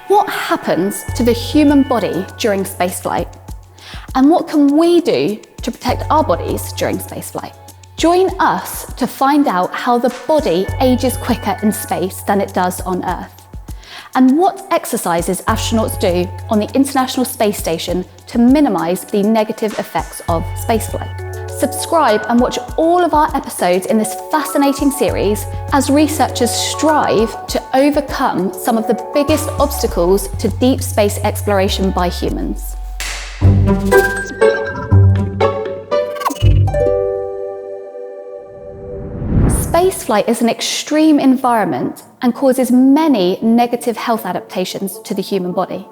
What happens to the human body during spaceflight? And what can we do to protect our bodies during spaceflight? Join us to find out how the body ages quicker in space than it does on Earth, and what exercises astronauts do on the International Space Station to minimise the negative effects of spaceflight. Subscribe and watch all of our episodes in this fascinating series as researchers strive to overcome some of the biggest obstacles to deep space exploration by humans. Spaceflight is an extreme environment and causes many negative health adaptations to the human body.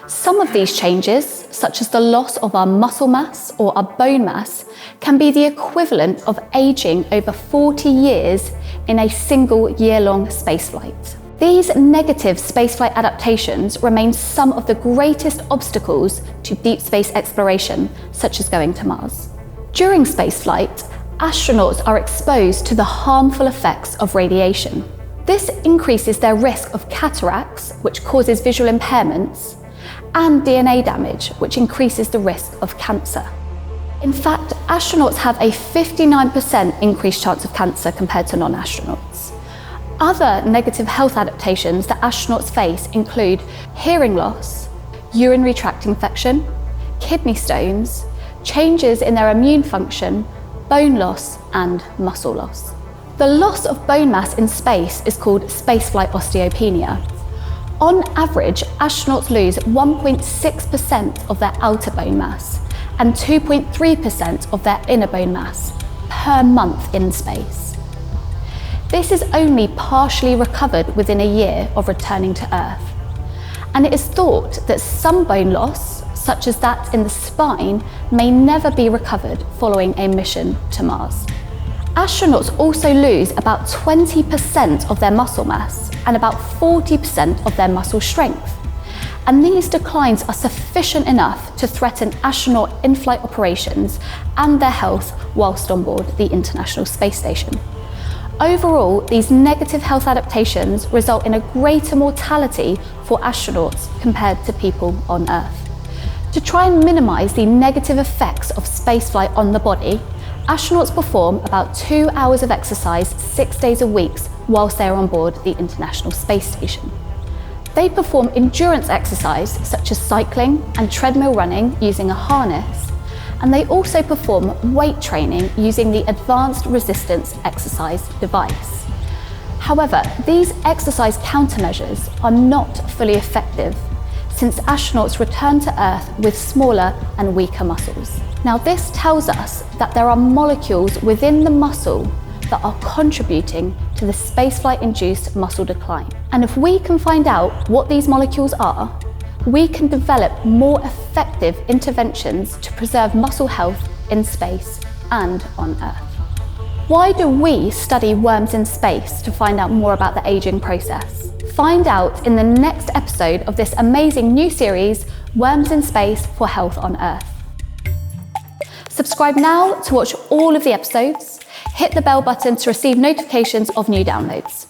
Some of these changes, such as the loss of our muscle mass or our bone mass, can be the equivalent of aging over 40 years in a single year-long spaceflight. These negative spaceflight adaptations remain some of the greatest obstacles to deep space exploration, such as going to Mars. During spaceflight, astronauts are exposed to the harmful effects of radiation. This increases their risk of cataracts, which causes visual impairments, and DNA damage, which increases the risk of cancer. In fact, astronauts have a 59% increased chance of cancer compared to non-astronauts. Other negative health adaptations that astronauts face include hearing loss, urinary tract infection, kidney stones, changes in their immune function, bone loss, and muscle loss. The loss of bone mass in space is called spaceflight osteopenia. On average, astronauts lose 1.6% of their outer bone mass and 2.3% of their inner bone mass per month in space. This is only partially recovered within a year of returning to Earth. And it is thought that some bone loss, such as that in the spine, may never be recovered following a mission to Mars. Astronauts also lose about 20% of their muscle mass and about 40% of their muscle strength. And these declines are sufficient enough to threaten astronaut in-flight operations and their health whilst on board the International Space Station. Overall, these negative health adaptations result in a greater mortality for astronauts compared to people on Earth. To try and minimise the negative effects of spaceflight on the body, astronauts perform about 2 hours of exercise 6 days a week whilst they are on board the International Space Station. They perform endurance exercise such as cycling and treadmill running using a harness, and they also perform weight training using the Advanced Resistance Exercise device. However, these exercise countermeasures are not fully effective since astronauts return to Earth with smaller and weaker muscles. Now, this tells us that there are molecules within the muscle that are contributing to the spaceflight-induced muscle decline. And if we can find out what these molecules are, we can develop more effective interventions to preserve muscle health in space and on Earth. Why do we study worms in space to find out more about the aging process? Find out in the next episode of this amazing new series, Worms in Space for Health on Earth. Subscribe now to watch all of the episodes. Hit the bell button to receive notifications of new downloads.